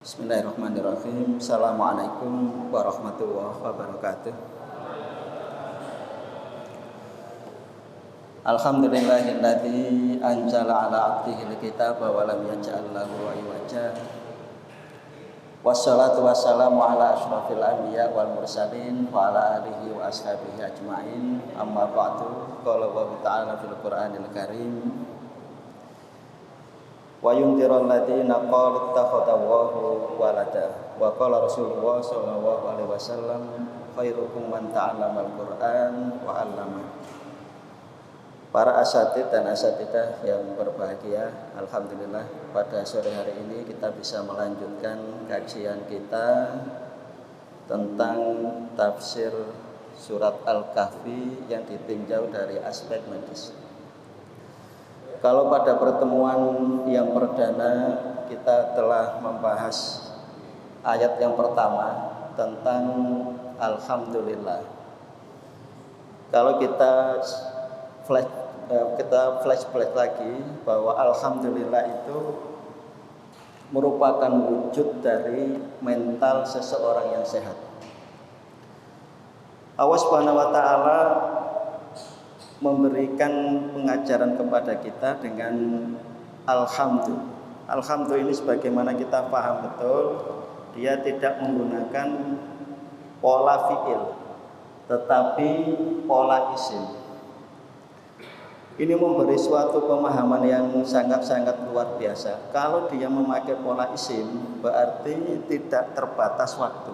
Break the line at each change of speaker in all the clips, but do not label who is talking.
Bismillahirrahmanirrahim. Assalamualaikum warahmatullahi wabarakatuh. Alhamdulillahilladzi anzala ala abdihil kitaba wa lam yaj'al lahu iwaja. Wassalatu wassalamu ala asyrafil anbiya wal mursalin wa ala alihi wa ashabihi ajmain. Amma ba'du. Qala Allahu ta'ala fil Qur'anil Karim. Wa yundirul ladzina qalu ittakhadallahu walada wa qala Rasulullah sallallahu alaihi wasallam khairukum man ta'allamal Qur'an wa 'allama. Para asatidz dan asatidzah yang berbahagia, alhamdulillah pada sore hari ini kita bisa melanjutkan kajian kita tentang tafsir surat Al-Kahfi yang ditinjau dari aspek medis. Kalau pada pertemuan yang perdana kita telah membahas ayat yang pertama tentang Alhamdulillah. Kalau kita flashback lagi bahwa Alhamdulillah itu merupakan wujud dari mental seseorang yang sehat. Allah Subhanahu wa ta'ala memberikan pengajaran kepada kita dengan alhamdulillah. Alhamdulillah ini sebagaimana kita paham betul, dia tidak menggunakan pola fi'il tetapi pola isim. Ini memberi suatu pemahaman yang sangat-sangat luar biasa. Kalau dia memakai pola isim berarti tidak terbatas waktu,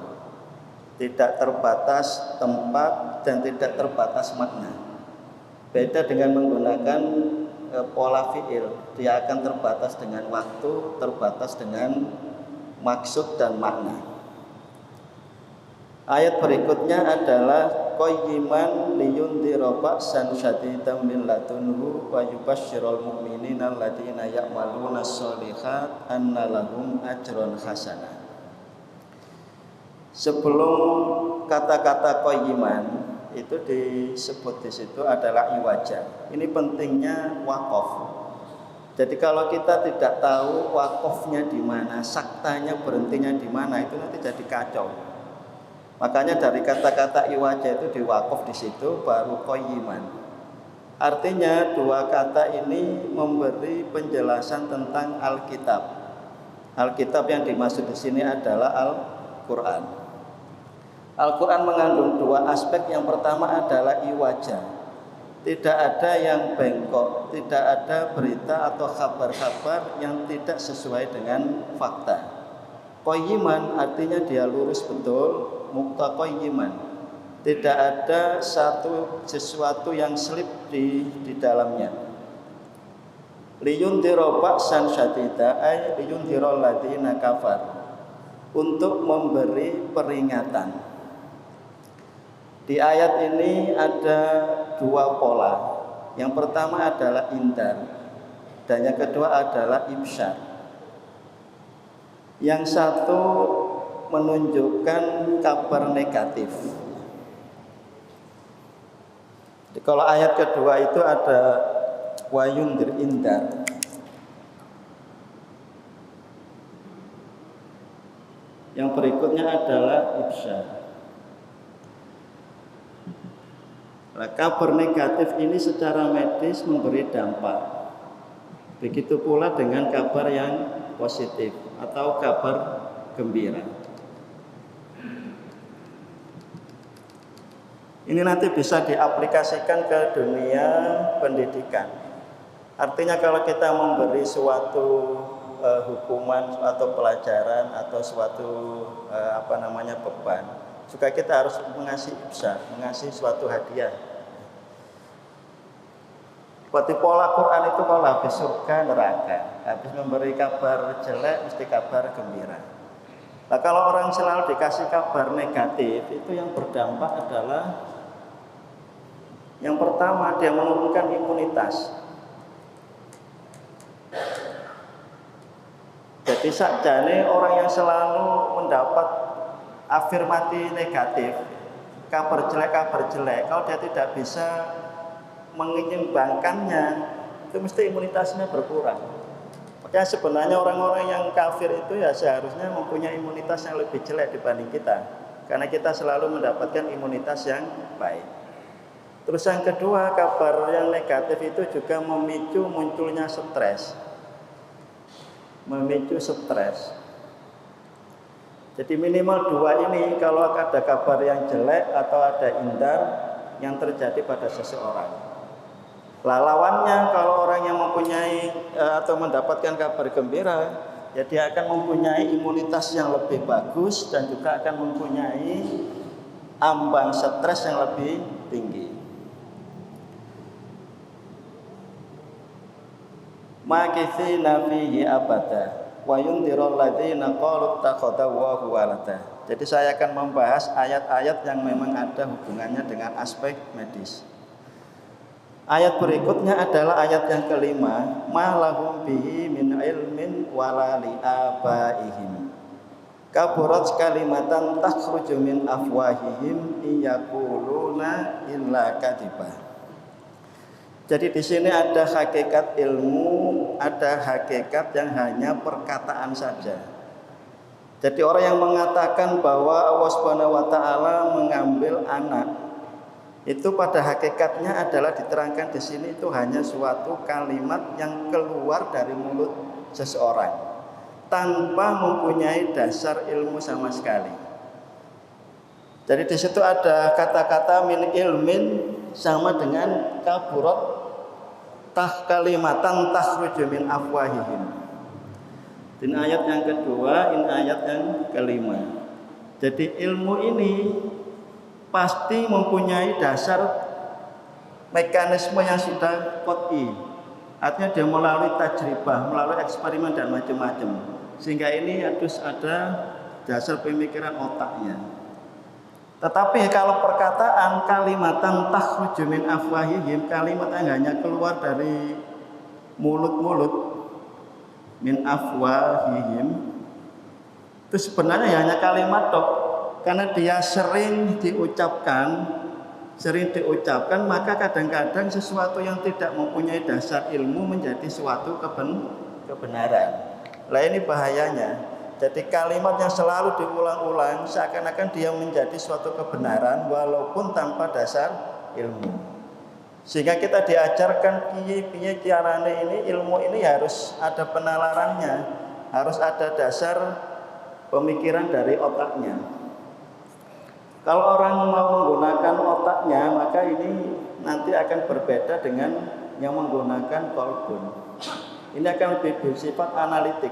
tidak terbatas tempat, dan tidak terbatas makna. Beda dengan menggunakan pola fi'il, dia akan terbatas dengan waktu, terbatas dengan maksud dan makna. Ayat berikutnya adalah qayyiman liyundhira ba'san syadidan min ladunhu wa yubashshiral mu'minina alladziina ya'malunas shalihat anna lahum ajran hasanah. Sebelum kata-kata qayyiman itu disebut di situ adalah iwaja. Ini pentingnya wakaf. Jadi kalau kita tidak tahu wakafnya di mana, saktanya berhentinya di mana, itu nanti jadi kacau. Makanya dari kata-kata iwaja itu diwakaf di situ baru qayyiman. Artinya dua kata ini memberi penjelasan tentang Alkitab. Alkitab yang dimaksud di sini adalah Al-Qur'an. Al-Quran mengandung dua aspek. Yang pertama adalah iwaja. Tidak ada yang bengkok, tidak ada berita atau kabar-kabar yang tidak sesuai dengan fakta. Qayyiman artinya dia lurus betul, muqtaqayyiman. Tidak ada sesuatu yang slip di dalamnya. Liyundhira ba'san syadida ay liyundhira alladziina kafar, untuk memberi peringatan. Di ayat ini ada dua pola. Yang pertama adalah indar, dan yang kedua adalah ibsyar. Yang satu menunjukkan kabar negatif. Kalau ayat kedua itu ada wayundir indar. Yang berikutnya adalah ibsyar. Nah, kabar negatif ini secara medis memberi dampak. Begitu pula dengan kabar yang positif atau kabar gembira. Ini nanti bisa diaplikasikan ke dunia pendidikan. Artinya kalau kita memberi suatu hukuman atau pelajaran atau suatu beban, juga kita harus mengasih ibsyar, mengasih suatu hadiah. Seperti pola Quran itu kalau habis surga neraka, habis memberi kabar jelek mesti kabar gembira. Nah, kalau orang selalu dikasih kabar negatif, itu yang berdampak adalah yang pertama dia menurunkan imunitas. Jadi sakjane orang yang selalu mendapat afirmasi negatif, kabar jelek, kalau dia tidak bisa menyeimbangkannya, itu mesti imunitasnya berkurang. Makanya sebenarnya orang-orang yang kafir itu ya seharusnya mempunyai imunitas yang lebih jelek dibanding kita, karena kita selalu mendapatkan imunitas yang baik. Terus yang kedua, kabar yang negatif itu juga memicu munculnya stres. Memicu stres. Jadi minimal dua ini, kalau ada kabar yang jelek atau ada indar yang terjadi pada seseorang. Lawannya, kalau orang yang mempunyai atau mendapatkan kabar gembira, ya dia akan mempunyai imunitas yang lebih bagus dan juga akan mempunyai ambang stres yang lebih tinggi. Makitsina fihi abada wa yundhirul ladzina qalu takhadallahu walada. Jadi saya akan membahas ayat-ayat yang memang ada hubungannya dengan aspek medis. Ayat berikutnya adalah ayat yang kelima, ma lahum bihi min ilmin wala li abaihim. Kaburat kalimatan takhruju min afwahihim iyaquluna illa kadzibah. Jadi di sini ada hakikat ilmu, ada hakikat yang hanya perkataan saja. Jadi orang yang mengatakan bahwa Allah Subhanahu wa taala mengambil anak, itu pada hakikatnya adalah diterangkan di sini itu hanya suatu kalimat yang keluar dari mulut seseorang tanpa mempunyai dasar ilmu sama sekali. Jadi di situ ada kata-kata min ilmin sama dengan kaburat kalimatan takhruju min afwahihim. Ini ayat yang kedua, ini ayat yang kelima. Jadi ilmu ini pasti mempunyai dasar mekanisme yang sudah qot'i. Artinya dia melalui tajribah, melalui eksperimen dan macam-macam. Sehingga ini harus ada dasar pemikiran otaknya. Tetapi kalau perkataan kalimatan takhruju min afwahihim, kalimat yang hanya keluar dari mulut-mulut min afwahihim, itu sebenarnya hanya kalimat tok. Karena dia sering diucapkan, maka kadang-kadang sesuatu yang tidak mempunyai dasar ilmu menjadi suatu kebenaran. Lah ini bahayanya. Jadi kalimat yang selalu diulang-ulang seakan-akan dia menjadi suatu kebenaran walaupun tanpa dasar ilmu. Sehingga kita diajarkan piye carane ini, ilmu ini harus ada penalarannya, harus ada dasar pemikiran dari otaknya. Kalau orang mau menggunakan otaknya, maka ini nanti akan berbeda dengan yang menggunakan qalbun. Ini akan lebih bersifat analitik.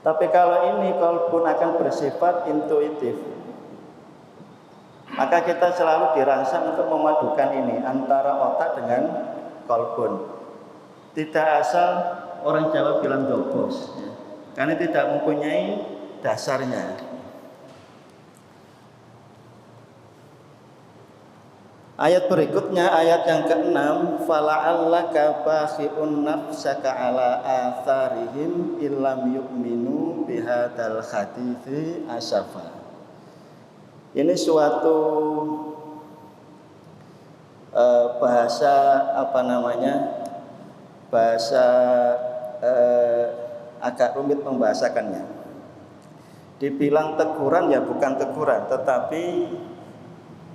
Tapi kalau ini qalbun akan bersifat intuitif. Maka kita selalu dirangsang untuk memadukan ini antara otak dengan qalbun. Tidak asal orang Jawa bilang dobos, ya. Karena tidak mempunyai dasarnya. Ayat berikutnya, ayat yang ke-6, fala'allaka bakhi'un nafsaka ala atharihim illam yu'minu bihadzal hadithi asafa. Ini suatu bahasa bahasa agak rumit membahasakannya. Dibilang teguran ya bukan teguran, tetapi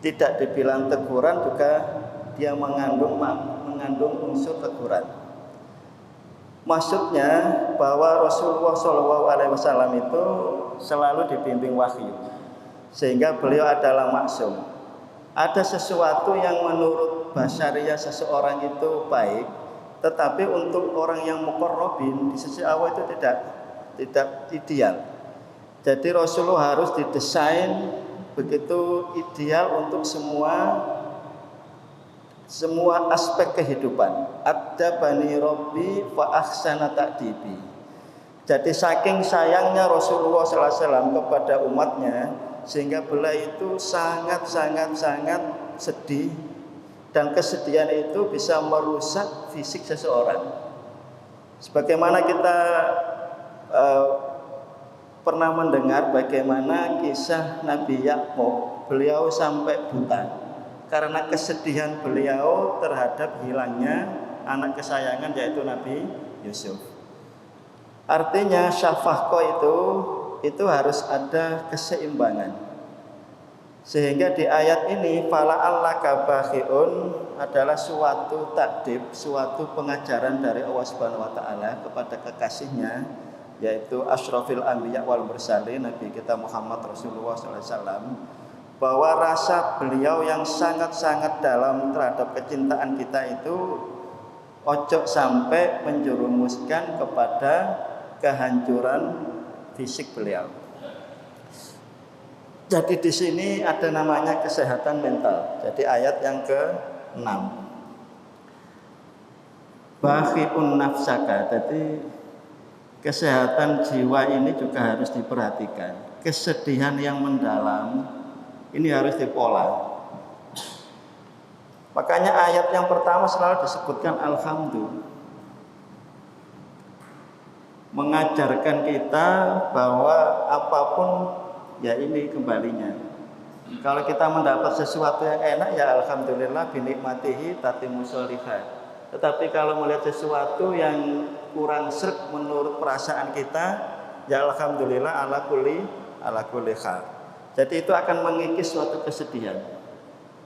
tidak dibilang teguran juga dia mengandung unsur teguran. Maksudnya bahwa Rasulullah SAW itu selalu dibimbing wahyu, sehingga beliau adalah maksum. Ada sesuatu yang menurut basyariah seseorang itu baik, tetapi untuk orang yang muqarrabin di sisi Allah itu tidak ideal. Jadi Rasulullah harus didesain begitu ideal untuk semua aspek kehidupan. Adabani Rabbi fa ahsana ta'dibi. Jadi saking sayangnya Rasulullah SAW kepada umatnya, sehingga beliau itu sangat sedih, dan kesedihan itu bisa merusak fisik seseorang. Sebagaimana kita pernah mendengar bagaimana kisah Nabi Yakub, beliau sampai buta karena kesedihan beliau terhadap hilangnya anak kesayangan yaitu Nabi Yusuf. Artinya syafaqah itu harus ada keseimbangan. Sehingga di ayat ini fala'allaka bakhi'un adalah suatu takdib, suatu pengajaran dari Allah Subhanahu wa taala kepada kekasihnya, yaitu asyrafil anbiya wal mursalin, Nabi kita Muhammad Rasulullah sallallahu alaihi wasallam, bahwa rasa beliau yang sangat-sangat dalam terhadap kecintaan kita itu ojo sampai menjerumuskan kepada kehancuran fisik beliau. Jadi di sini ada namanya kesehatan mental. Jadi ayat yang ke-6. Bakhi'un nafsaka. Jadi kesehatan jiwa ini juga harus diperhatikan. Kesedihan yang mendalam ini harus dipola. Makanya ayat yang pertama selalu disebutkan alhamdulillah. Mengajarkan kita bahwa apapun ya ini kembalinya. Kalau kita mendapat sesuatu yang enak ya alhamdulillah binikmatihi tatimmu sholihat. Tetapi kalau melihat sesuatu yang kurang sreg menurut perasaan kita, ya alhamdulillah ala kulli hal. Jadi itu akan mengikis suatu kesedihan.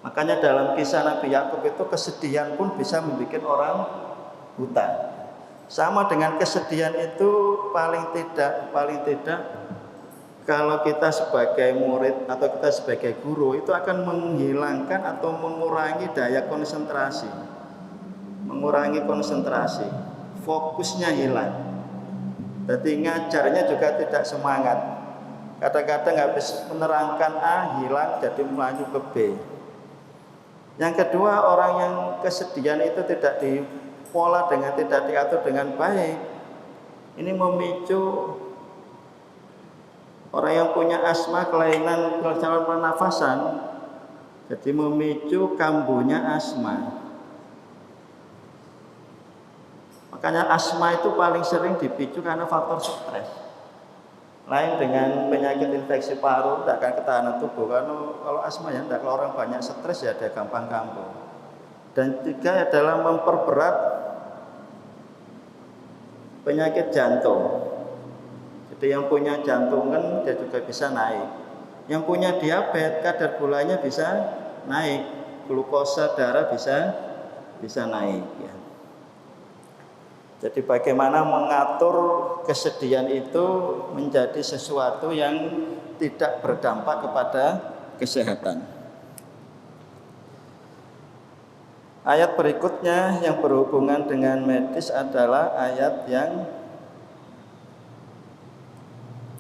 Makanya dalam kisah Nabi Yakub itu kesedihan pun bisa membuat orang buta. Sama dengan kesedihan itu paling tidak kalau kita sebagai murid atau kita sebagai guru itu akan menghilangkan atau mengurangi daya konsentrasi. Mengurangi konsentrasi, fokusnya hilang. Jadi ngajarnya juga tidak semangat. Kadang-kadang habis menerangkan A hilang jadi maju ke B. Yang kedua, orang yang kesedihan itu tidak dipola tidak diatur dengan baik. Ini memicu orang yang punya asma, kelainan saluran pernafasan, jadi memicu kambuhnya asma. Makanya asma itu paling sering dipicu karena faktor stres. Lain dengan penyakit infeksi paru, tidak akan ketahanan tubuh. Kalau asma ya, tidak. Kalau orang banyak stres ya dia gampang kambuh. Dan tiga adalah memperberat penyakit jantung. Jadi yang punya jantungan dia juga bisa naik. Yang punya diabetes kadar gulanya bisa naik, glukosa darah bisa naik. Ya. Jadi bagaimana mengatur kesedihan itu menjadi sesuatu yang tidak berdampak kepada kesehatan. Ayat berikutnya yang berhubungan dengan medis adalah ayat yang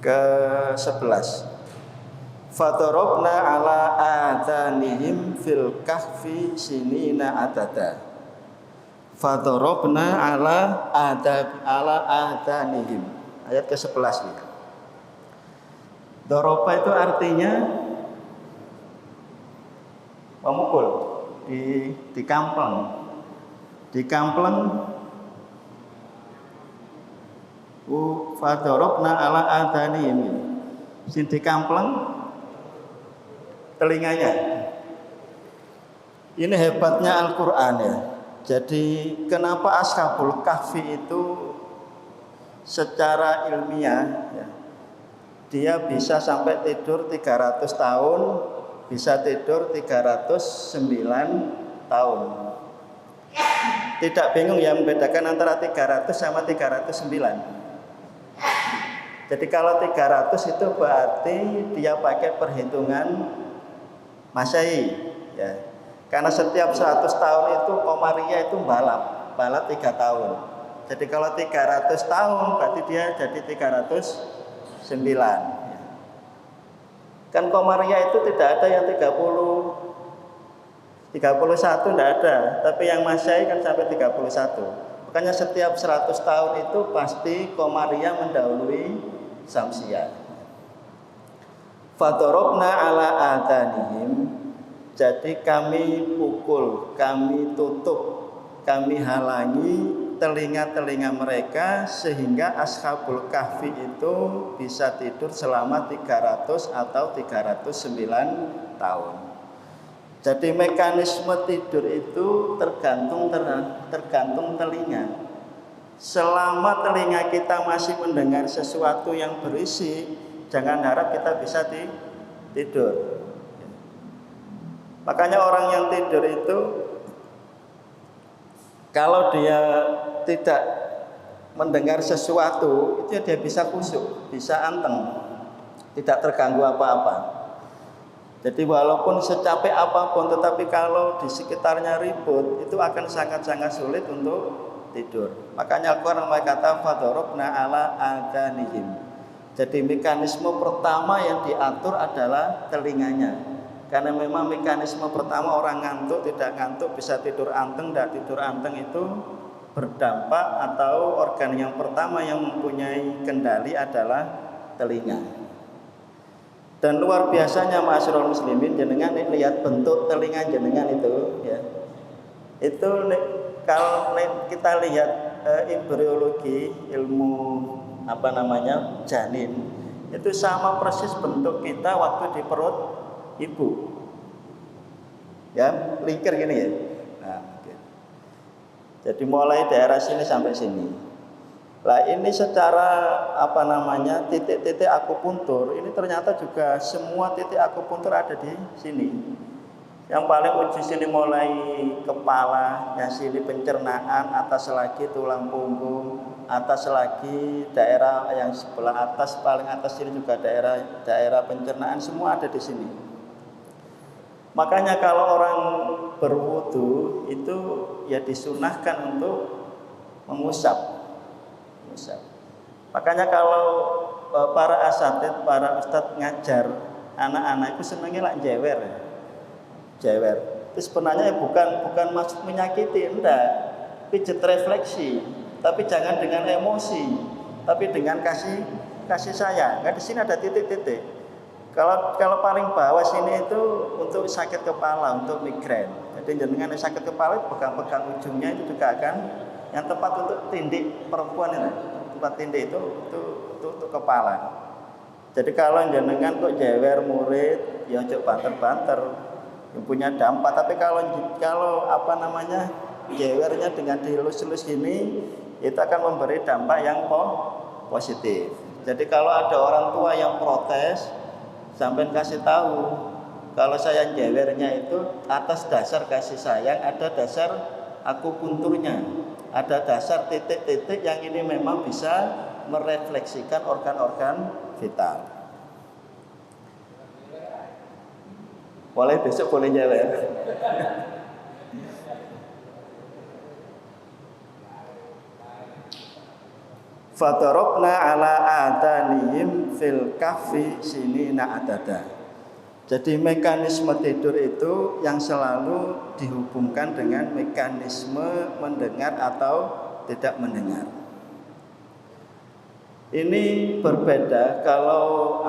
ke-11. Fadarabna ala adhanihim fil kahfi sinina adada. Fadarabna ala adhanihim. Ayat ke-11 nih. Doroba itu artinya memukul, dikampleng. Dikampleng. Fadarabna ala adhanihim. Sing dikampleng telinganya. Ini hebatnya Al-Qur'an ya. Jadi kenapa Ashabul Kahfi itu secara ilmiah ya, dia bisa sampai tidur 300 tahun, bisa tidur 309 tahun. Tidak bingung ya membedakan antara 300 sama 309. Jadi kalau 300 itu berarti dia pakai perhitungan Masehi ya. Karena setiap 100 tahun itu Komariah itu balap 3 tahun. Jadi kalau 300 tahun berarti dia jadi 309 ya. Kan Komariah itu tidak ada yang 31 tidak ada, tapi yang Masehi kan sampai 31. Makanya setiap 100 tahun itu pasti Komariah mendahului Samsiah. Fadarabna ala adhanihim. Jadi kami pukul, kami tutup, kami halangi telinga-telinga mereka sehingga Ashabul Kahfi itu bisa tidur selama 300 atau 309 tahun. Jadi mekanisme tidur itu tergantung telinga. Selama telinga kita masih mendengar sesuatu yang berisik, jangan harap kita bisa tidur. Makanya orang yang tidur itu, kalau dia tidak mendengar sesuatu, itu dia bisa khusyuk, bisa anteng, tidak terganggu apa-apa. Jadi walaupun secapek apapun, tetapi kalau di sekitarnya ribut, itu akan sangat-sangat sulit untuk tidur. Makanya Al-Quran berkata fadorobna ala adanihim. Jadi mekanisme pertama yang diatur adalah telinganya. Karena memang mekanisme pertama orang ngantuk, tidak ngantuk, bisa tidur anteng, tidak tidur anteng itu berdampak, atau organ yang pertama yang mempunyai kendali adalah telinga. Dan luar biasanya ma'asyiral muslimin, jenengan lihat bentuk telinga jenengan itu ya. Itu kalau kita lihat embriologi, ilmu janin, itu sama persis bentuk kita waktu di perut ibu. Ya, lingkar gini ya. Nah, okay. Jadi mulai daerah sini sampai sini. Lah ini secara titik-titik akupuntur, ini ternyata juga semua titik akupuntur ada di sini. Yang paling ujung sini mulai kepala, yang sini pencernaan, atas lagi tulang punggung, atas lagi daerah yang sebelah atas, paling atas sini juga daerah pencernaan, semua ada di sini. Makanya kalau orang berwudu itu ya disunahkan untuk mengusap. Makanya kalau para asatid, para ustadz ngajar anak-anak itu senangnya lah jewer. Itu sebenarnya bukan maksud menyakiti, enggak. Pijet refleksi, tapi jangan dengan emosi, tapi dengan kasih sayang. Nah, di sini ada titik-titik. Kalau paling bawah sini itu untuk sakit kepala, untuk migrain. Jadi dengan sakit kepala pegang-pegang ujungnya itu juga akan yang tepat untuk tindik perempuan itu, tempat tindik itu untuk kepala. Jadi kalau jenengan kok jewer murid, ya ojo banter-banter, yang punya dampak. Tapi kalau jewernya dengan dilus-lus gini, itu akan memberi dampak yang positif. Jadi kalau ada orang tua yang protes, sampai kasih tahu, kalau saya jewernya itu atas dasar kasih sayang, ada dasar akupunturnya. Ada dasar titik-titik yang ini memang bisa merefleksikan organ-organ vital. Boleh besok boleh jalan. Fadarabna ala adanihim fil kahfi sinina adada. Jadi mekanisme tidur itu yang selalu dihubungkan dengan mekanisme mendengar atau tidak mendengar. Ini berbeda kalau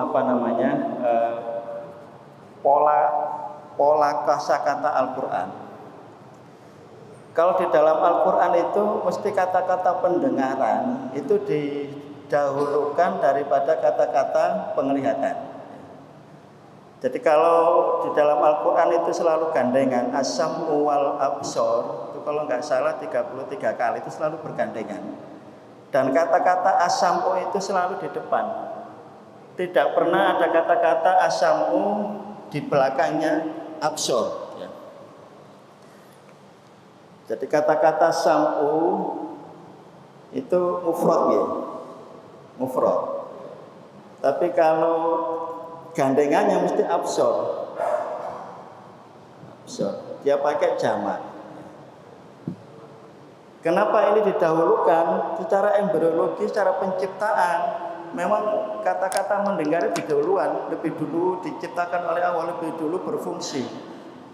pola kosakata Al-Quran. Kalau di dalam Al-Quran itu mesti kata-kata pendengaran itu didahulukan daripada kata-kata penglihatan. Jadi kalau di dalam Al-Quran itu selalu gandengan as-sam'u wal absor, itu kalau nggak salah 33 kali itu selalu bergandengan. Dan kata-kata as-sam'u itu selalu di depan. Tidak pernah ada kata-kata as-sam'u di belakangnya absor. Ya. Jadi kata-kata sam'u itu mufrad ya. Mufrad. Tapi kalau gandengannya mesti absor. Dia pakai jamak. Kenapa ini didahulukan? Secara embriologi, secara penciptaan, memang kata-kata mendengar lebih dulu diciptakan oleh Allah, lebih dulu berfungsi.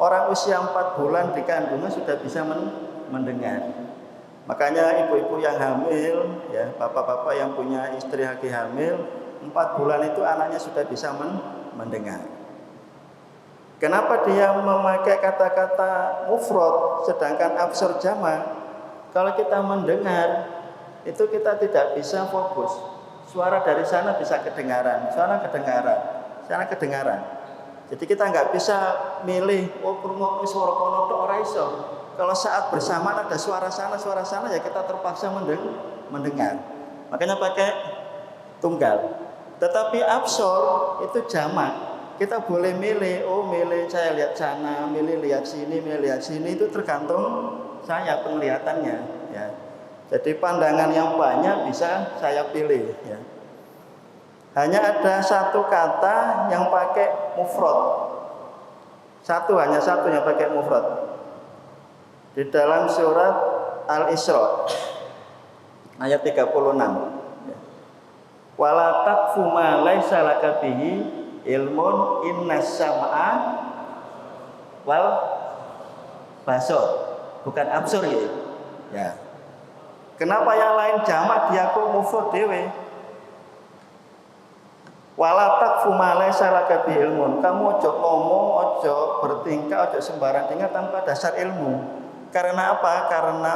Orang usia 4 bulan di kandungan sudah bisa mendengar. Makanya ibu-ibu yang hamil, ya, bapak-bapak yang punya istri lagi hamil, 4 bulan itu anaknya sudah bisa mendengar. Kenapa dia memakai kata-kata mufrad sedangkan absor jamak? Kalau kita mendengar, itu kita tidak bisa fokus. Suara dari sana bisa kedengaran, sana kedengaran. Jadi kita nggak bisa milih, oh krungu suara kono tok ora iso. Kalau saat bersamaan ada suara sana ya kita terpaksa mendengar. Makanya pakai tunggal. Tetapi absor itu jamak. Kita boleh milih, oh milih saya lihat sana, milih lihat sini, itu tergantung saya penglihatannya. Ya. Jadi pandangan yang banyak bisa saya pilih. Ya. Hanya ada satu kata yang pakai mufrad. Hanya satu yang pakai mufrad. Di dalam surat Al-Isra ayat 36. Wala taqfu ma laisa laka bihi ilmun innas sam'a wal basar. Bukan absor ya. Kenapa yang lain jamak dia kok mufrad dhewe? Wala taqfu ma laisa laka bihi ilmun. Kamu ojo ngomong, ojo bertingkah, ojo sembarang tingkah tanpa dasar ilmu. Karena apa? Karena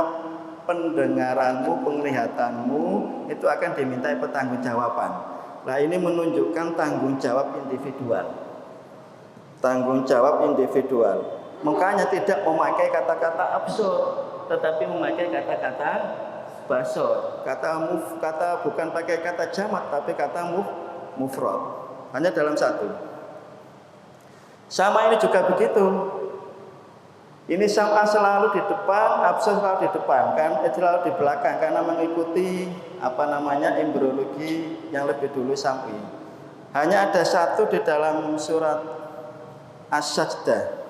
pendengaranmu, penglihatanmu itu akan dimintai pertanggungjawaban. Nah, ini menunjukkan tanggung jawab individual. Tanggung jawab individual. Makanya tidak memakai kata-kata absurd, tetapi memakai kata-kata basor. Kata bukan pakai kata jamak, tapi kata mufrad. Hanya dalam satu. Sama ini juga begitu. Ini sama selalu di depan, absor selalu di depan, kan selalu di belakang karena mengikuti embriologi yang lebih dulu sampai. Hanya ada satu di dalam surat As-Sajdah.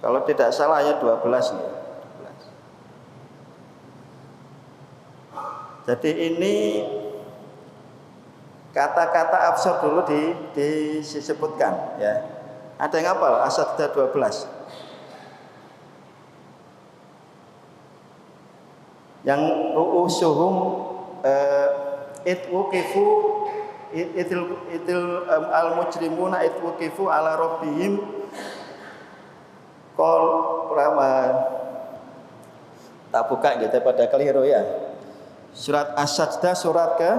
Kalau tidak salah ayat 12 nih. Jadi ini kata-kata absor dulu disebutkan ya. Ada yang hafal As-Sajdah 12? Yang ru'usuhum itwuqifu itil al-mujrimuna itwuqifu ala rabbihim qol tak buka gitu pada keliru ya. Surat As-Sajdah surat ke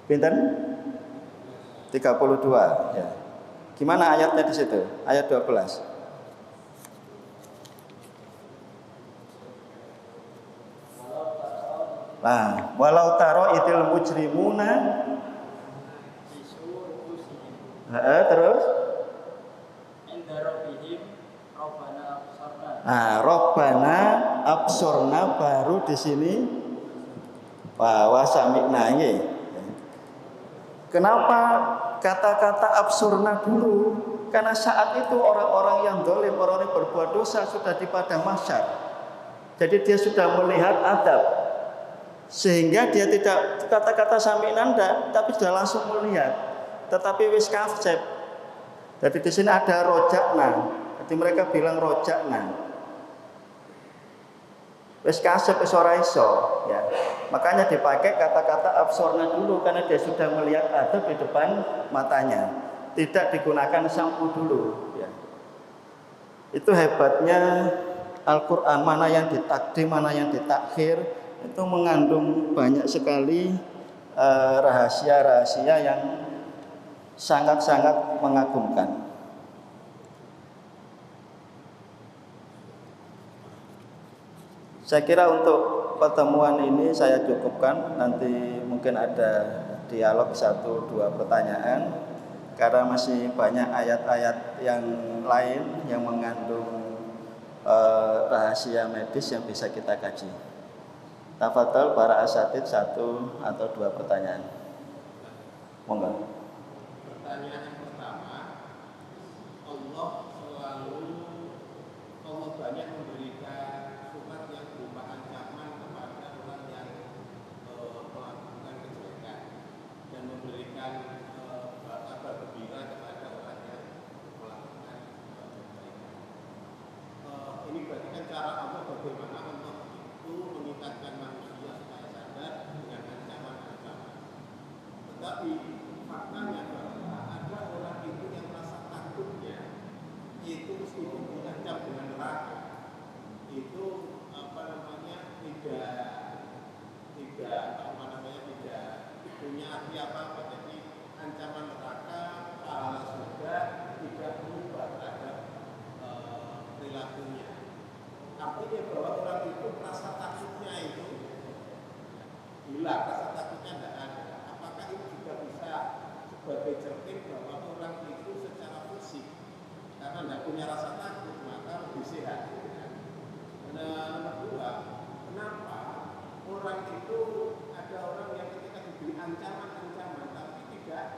pinten? 32 ya. Gimana ayatnya di situ? Ayat 12. Nah, walau taro itil mujrimuna terus Rabbana absorna baru di sini wa sami'na. Kenapa kata-kata absurna dulu? Karena saat itu orang-orang yang dolim, orang-orang yang berbuat dosa sudah di padang mahsyar. Jadi dia sudah melihat adab, sehingga dia tidak kata-kata sami'na ndak, tapi sudah langsung melihat. Tetapi wis kafsep. Jadi di sini ada rojakna. Jadi mereka bilang rojakna. Wis kasep wis ora iso ya. Makanya dipakai kata-kata absorna dulu karena dia sudah melihat adab di depan matanya. Tidak digunakan sampu dulu ya. Itu hebatnya Al-Qur'an, mana yang ditakdim, mana yang ditakhir, itu mengandung banyak sekali rahasia-rahasia yang sangat-sangat mengagumkan. Saya kira untuk pertemuan ini saya cukupkan. Nanti mungkin ada dialog 1-2 pertanyaan, karena masih banyak ayat-ayat yang lain yang mengandung rahasia medis yang bisa kita kaji. Tafadhol para asatidz 1 atau 2 pertanyaan. Monggo.
Pertanyaan yang pertama, Allah banyak memberikan surat yang berupa ancaman kepada orang yang melakukan kejelekan dan memberikan kabar gembira kepada orang yang melakukan kebaikan. Ini berarti kan cara Allah bagaimana Allah itu mengingatkan manusia supaya sadar dengan ancaman-ancaman. Tetapi faktanya bahwa ada orang itu yang merasa takutnya itu meskipun diancam dengan neraka itu tidak punya arti apa-apa. Jadi ancaman neraka, pahala surga tidak berubah terhadap perilakunya. Artinya bahwa orang itu rasa takutnya itu hilang, rasa takutnya tidak ada. Apakah itu juga bisa sebagai cermin bahwa orang itu secara fisik karena tidak punya rasa takut maka lebih sehat? Nah, nomor dua, kenapa orang itu ada orang yang ketika diberi ancaman-ancaman tapi tidak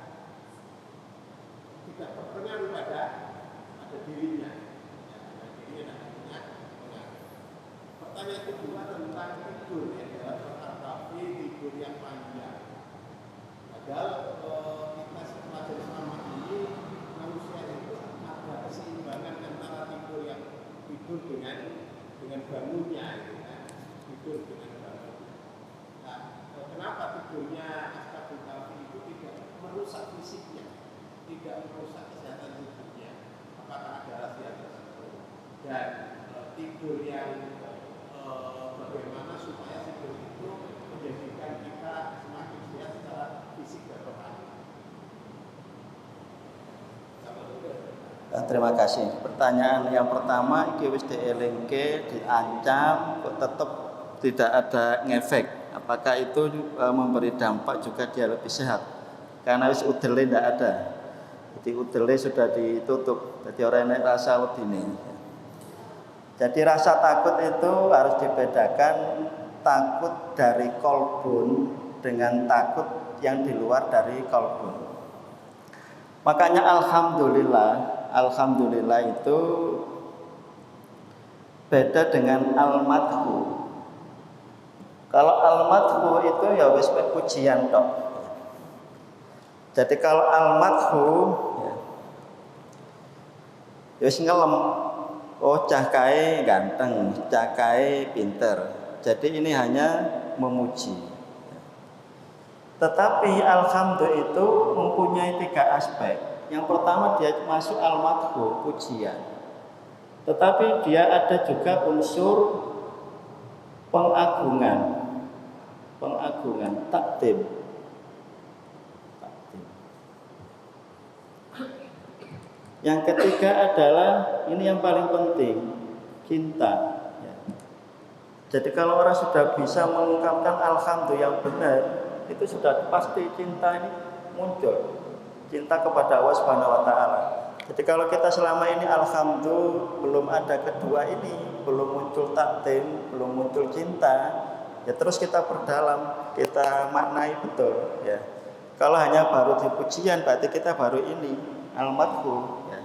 berpengaruh pada dirinya, ya, pada dirinya tidak punya pengaruh. Pertanyaan kedua tentang tidur, ya, dalam surat Al-Kahfi, tidur yang panjang. Padahal kita pelajari selama ini manusia itu ada keseimbangan antara tidur dengan bangunnya, gitu kan? Tidur dengan bangunnya. Nah, kenapa tidurnya Ashabul Kahfi itu tidak merusak fisiknya, tidak merusak kesehatan tubuhnya? Apakah ada rahasia tersebut? Dan tidur yang bagaimana supaya tidur itu menjadikan kita semakin sehat secara fisik dan rohani?
Terima kasih. Pertanyaan yang pertama, iki wis dielingke, diancam, kok tetap tidak ada ngefek. Apakah itu memberi dampak juga dia lebih sehat? Karena wis udele tidak ada. Jadi udele sudah ditutup. Jadi orang yang rasa wedine. Jadi rasa takut itu harus dibedakan takut dari kolbun dengan takut yang di luar dari kolbun. Makanya alhamdulillah itu beda dengan al-madhu. Kalau al-madhu itu ya wis pujian tok. Jadi kalau al-madhu ya wis ngelem, oh cah kae ganteng, cah kae pinter. Jadi ini hanya memuji. Tetapi alhamdulillah itu mempunyai 3 aspek. Yang pertama dia masuk al-madhu, pujian. Tetapi dia ada juga unsur pengagungan, takdim. Yang ketiga adalah ini yang paling penting, cinta. Jadi kalau orang sudah bisa mengungkapkan alhamdulillah yang benar, itu sudah pasti cinta ini muncul, cinta kepada Allah Subhanahu wa taala. Jadi kalau kita selama ini alhamdulillah belum ada kedua ini, belum muncul takdim, belum muncul cinta, ya terus kita perdalam, kita maknai betul, ya. Kalau hanya baru di pujian berarti kita baru ini al-madhu, ya.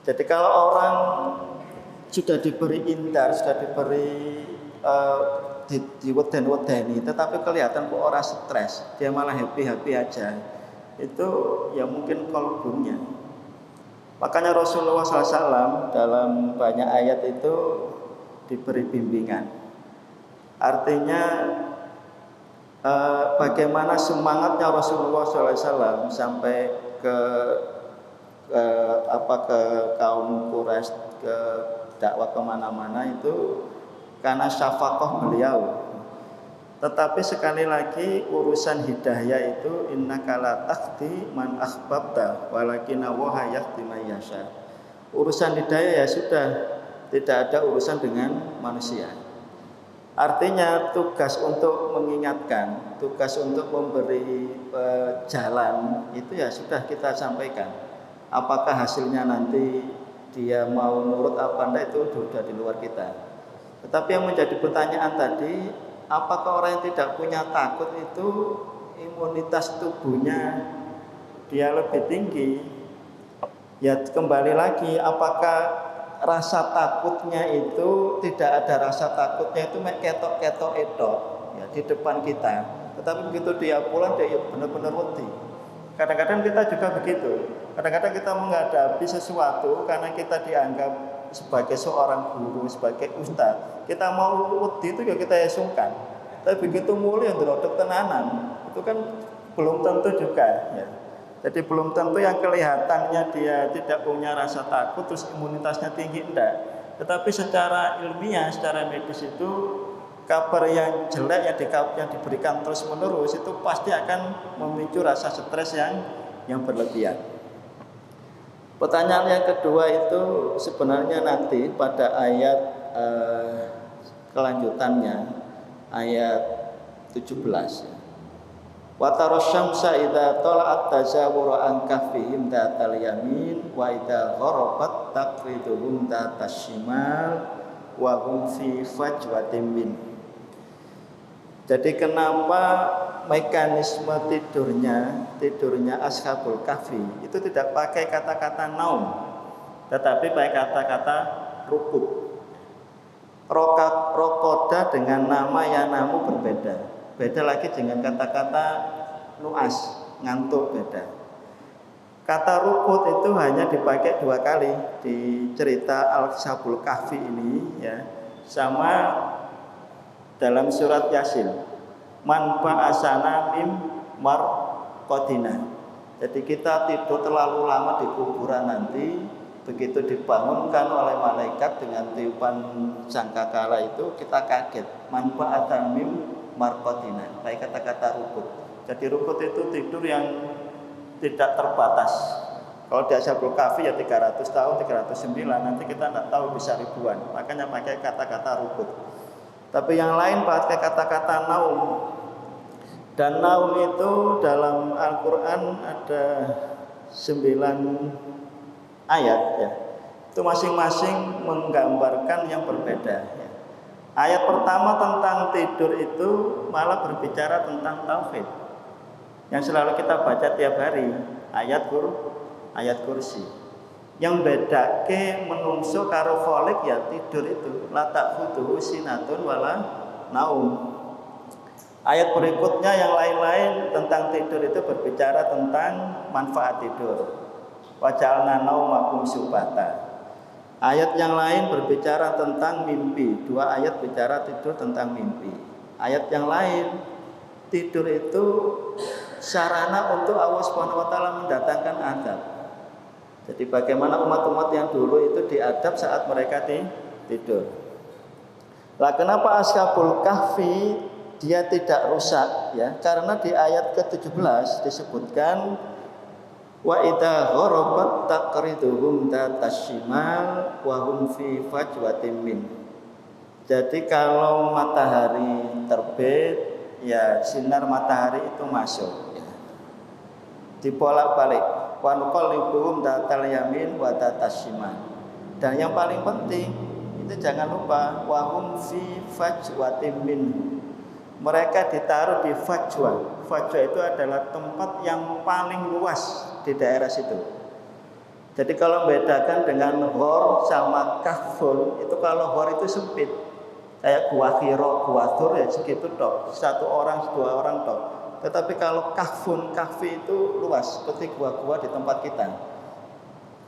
Jadi kalau orang sudah diberi indar, sudah diberi diweden-wedeni, tetapi kelihatan kok orang stres, dia malah happy aja, itu ya mungkin kolbunya. Makanya Rasulullah SAW dalam banyak ayat itu diberi bimbingan. Artinya bagaimana semangatnya Rasulullah SAW sampai ke kaum Quraisy, ke dakwah kemana-mana itu karena syafaqah beliau. Tetapi sekali lagi urusan hidayah itu innaka la tahdi man ahbabta walakinna Allaha yahdi man yasha. Urusan hidayah ya sudah, tidak ada urusan dengan manusia. Artinya tugas untuk mengingatkan, tugas untuk memberi jalan itu ya sudah kita sampaikan. Apakah hasilnya nanti dia mau nurut apa enggak itu sudah di luar kita. Tetapi yang menjadi pertanyaan tadi, apakah orang yang tidak punya takut itu imunitas tubuhnya dia lebih tinggi? Ya kembali lagi, apakah rasa takutnya itu tidak ada rasa takutnya itu ketok-ketok ya di depan kita. Tetapi begitu dia pulang dia benar-benar wedi. Kadang-kadang kita juga begitu. Kadang-kadang kita menghadapi sesuatu karena kita dianggap sebagai seorang guru, sebagai ustaz, kita mau wedi itu ya kita sungkan. Tapi begitu mulia ndrodok tenanan, itu kan belum tentu juga ya. Jadi belum tentu yang kelihatannya dia tidak punya rasa takut terus imunitasnya tinggi enggak. Tetapi secara ilmiah, secara medis itu kabar yang jelek yang diberikan terus menerus itu pasti akan memicu rasa stres yang berlebihan. Pertanyaan yang kedua itu sebenarnya nanti pada ayat kelanjutannya, ayat 17. Wa tarasyamsa idza tala'at tazawwuru an kahfihim datal yamin wa idza gharabat taqriduhum datas shimal wa hum fi fajwatin min. Jadi kenapa mekanisme tidurnya Ashabul Kahfi itu tidak pakai kata-kata naum, tetapi pakai kata-kata rukud. Rokoda dengan nama yanamu berbeda. Beda lagi dengan kata-kata nuas, ngantuk, beda. Kata rukud itu hanya dipakai 2 kali di cerita Ashabul Kahfi ini ya. Sama dalam surat Yasin. Man ba'asana mim marqadina. Jadi kita tidur terlalu lama di kuburan nanti, begitu dibangunkan oleh malaikat dengan tiupan sangkakala itu kita kaget. Man ba'asana mim marqadina. Baik kata-kata rukud. Jadi rukud itu tidur yang tidak terbatas. Kalau di Ashabul Kahfi ya 300 tahun, 309, nanti kita tidak tahu bisa ribuan. Makanya pakai kata-kata rukud. Tapi yang lain pakai kata-kata naum. Dan naum itu dalam Al-Quran ada 9 ayat ya. Itu masing-masing menggambarkan yang berbeda ya. Ayat pertama tentang tidur itu malah berbicara tentang tauhid yang selalu kita baca tiap hari, ayat kursi. Yang bedake menungso karo kholik ya tidur itu, la ta'khudhuhu sinatun wala naum. Ayat berikutnya yang lain-lain tentang tidur itu berbicara tentang manfaat tidur. Wa ja'alna naumakum subata. Ayat yang lain berbicara tentang mimpi. 2 ayat bicara tidur tentang mimpi. Ayat yang lain, tidur itu sarana untuk Allah Subhanahu wa taala mendatangkan azab. Jadi bagaimana umat-umat yang dulu itu diadab saat mereka tidur. Lah kenapa Ashabul Kahfi dia tidak rusak ya? Karena di ayat ke-17 disebutkan wa idza gharabat taqriduhum datashimal wa hum fi fajwatin min. Jadi kalau matahari terbit ya sinar matahari itu masuk ya. Dibolak-balik wa nuqallibuhum datal yamin wa datashimal. Dan yang paling penting itu jangan lupa wa hum fi fajwatin min. Mereka ditaruh di fajwa. Fajwa itu adalah tempat yang paling luas di daerah situ. Jadi kalau membedakan dengan ghor sama kahfun, itu kalau ghor itu sempit. Kayak gua Hiro, gua Thur ya segitu tok, 1 orang, 2 orang tok. Tetapi kalau kahfi itu luas, seperti gua-gua di tempat kita.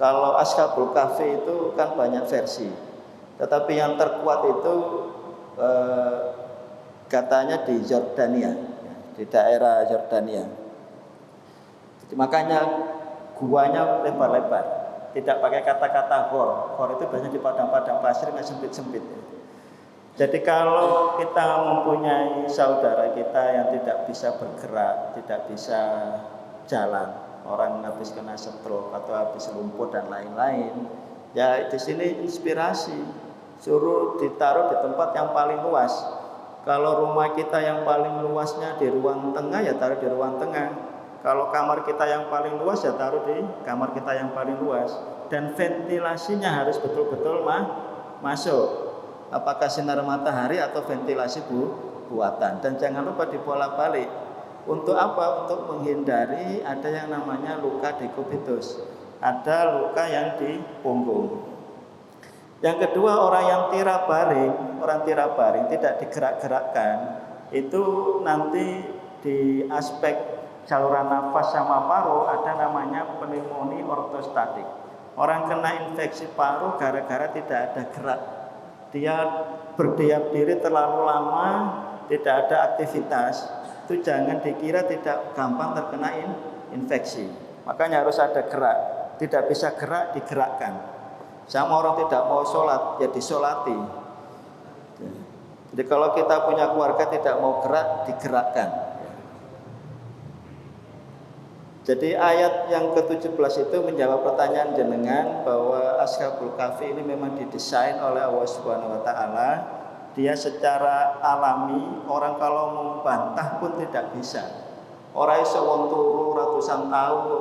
Kalau Ashabul Kahfi itu kan banyak versi. Tetapi yang terkuat itu katanya di Jordania, di daerah Jordania. Jadi makanya guanya lebar-lebar, tidak pakai kata-kata ghor. Ghor itu biasanya di padang-padang pasir yang sempit-sempit. Jadi kalau kita mempunyai saudara kita yang tidak bisa bergerak, tidak bisa jalan, orang habis kena stroke atau habis lumpuh dan lain-lain, ya di sini inspirasi, suruh ditaruh di tempat yang paling luas. Kalau rumah kita yang paling luasnya di ruang tengah ya taruh di ruang tengah. Kalau kamar kita yang paling luas ya taruh di kamar kita yang paling luas. Dan ventilasinya harus betul-betul masuk. Apakah sinar matahari atau ventilasi buatan. Dan jangan lupa dibolak-balik. Untuk apa? Untuk menghindari ada yang namanya luka dekubitus. Ada luka yang di punggung. Yang kedua, orang yang tira baring tidak digerak-gerakkan, itu nanti di aspek saluran nafas sama paru ada namanya pneumonia ortostatik. Orang kena infeksi paru gara-gara tidak ada gerak. Dia berdiam diri terlalu lama, tidak ada aktivitas. Itu jangan dikira tidak gampang terkena infeksi. Makanya harus ada gerak. Tidak bisa gerak, digerakkan. Sama orang tidak mau sholat, ya disolati. Jadi kalau kita punya keluarga tidak mau gerak, digerakkan. Jadi ayat yang ke-17 itu menjawab pertanyaan jenengan bahwa Ashabul Kahfi ini memang didesain oleh Allah Subhanahu wa taala. Dia secara alami orang kalau membantah pun tidak bisa. Orang iso wong turu ratusan tahun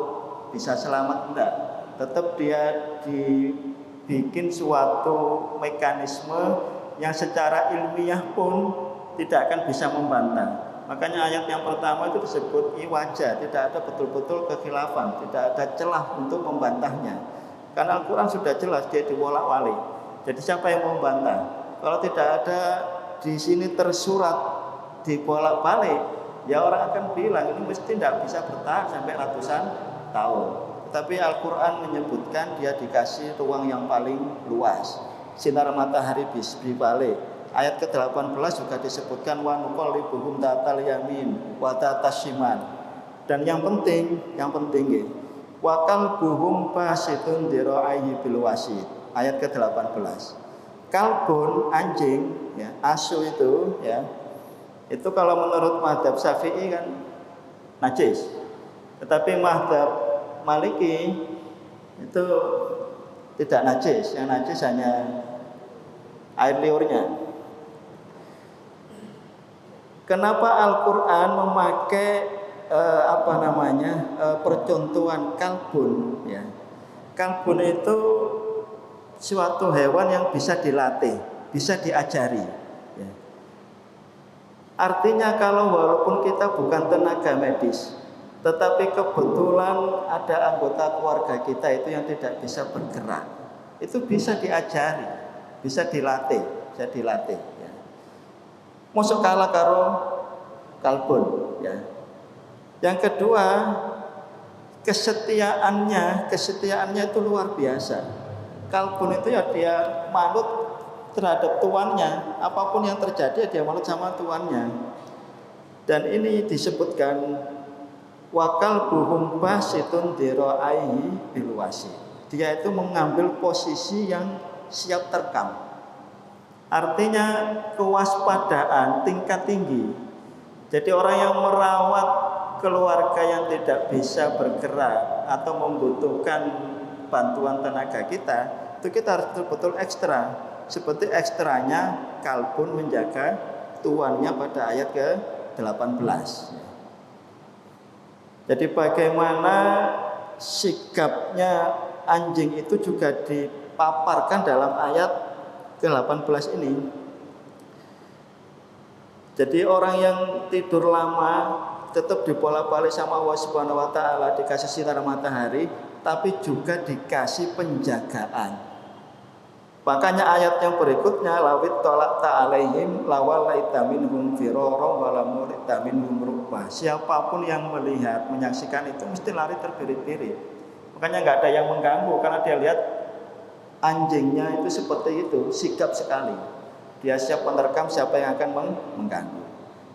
bisa selamat enggak. Tetap dia dibikin suatu mekanisme yang secara ilmiah pun tidak akan bisa membantah. Makanya ayat yang pertama itu disebut iwaja, tidak ada betul-betul kekhilafan, tidak ada celah untuk membantahnya. Karena Al-Quran sudah jelas dia diwolak-walik. Jadi siapa yang mau membantah? Kalau tidak ada di sini tersurat dibolak-balik, ya orang akan bilang ini mesti tidak bisa bertahan sampai ratusan tahun. Tetapi Al-Quran menyebutkan dia dikasih ruang yang paling luas. Sinar matahari balik. Ayat ke-18 juga disebutkan wa nuqallibuhum tatal yamin wa tatas shimal. Dan yang penting nggih. Wa qalbuhum basitun dira'aihi bil wasid. Ayat ke-18. Kalbun anjing ya, asu itu ya. Itu kalau menurut mazhab Syafi'i kan najis. Tetapi mazhab Maliki itu tidak najis. Yang najis hanya air liurnya. Kenapa Al-Quran memakai percontohan kalbun? Ya. Kalbun itu suatu hewan yang bisa dilatih, bisa diajari. Ya. Artinya kalau walaupun kita bukan tenaga medis, tetapi kebetulan ada anggota keluarga kita itu yang tidak bisa bergerak, itu bisa diajari, bisa dilatih. Ya. Masuk kalah karo kalbun ya. Yang kedua, kesetiaannya itu luar biasa. Kalbun itu ya dia manut terhadap tuannya, apapun yang terjadi dia manut sama tuannya. Dan ini disebutkan wa kalbuhum basitun dira'aihi bil wasid. Dia itu mengambil posisi yang siap terkam. Artinya kewaspadaan tingkat tinggi. Jadi orang yang merawat keluarga yang tidak bisa bergerak atau membutuhkan bantuan tenaga kita, itu kita harus betul-betul ekstra. Seperti ekstranya kalbun menjaga tuannya pada ayat ke-18. Jadi bagaimana sikapnya anjing itu juga dipaparkan dalam ayat ke-18 ini. Jadi orang yang tidur lama tetap dibolak-balik sama Allah Subhanahu wa taala, dikasih sinar matahari, tapi juga dikasih penjagaan. Makanya ayat yang berikutnya lawit tolak ta'alaihim lawalaita minhum firara wa lamulita minhum rubba. Siapapun yang melihat, menyaksikan itu mesti lari terbirit-birit. Makanya enggak ada yang mengganggu karena dia lihat anjingnya itu seperti itu, sigap sekali. Dia siap menerkam siapa yang akan mengganggu.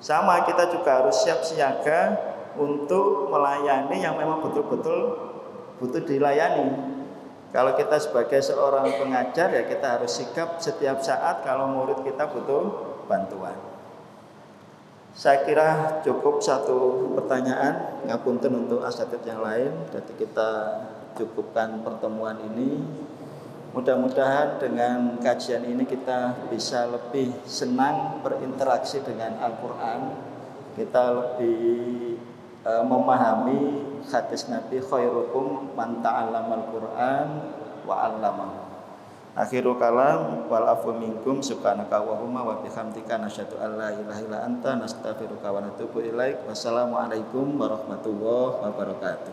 Sama kita juga harus siap siaga untuk melayani yang memang betul-betul butuh dilayani. Kalau kita sebagai seorang pengajar ya kita harus sigap setiap saat kalau murid kita butuh bantuan. Saya kira cukup satu pertanyaan, ngapunten untuk asatidz yang lain. Jadi kita cukupkan pertemuan ini. Mudah-mudahan dengan kajian ini kita bisa lebih senang berinteraksi dengan Al-Quran. Kita lebih memahami hadis Nabi khairukum man ta'allamal Quran wa 'allamahu. Akhirul kalam wal afu minkum subhanaka Allahumma wa bihamdika nasyhadu an la ilaha illa anta nastaghfiruka wa natubu ilaik. Wassalamualaikum warahmatullahi wabarakatuh.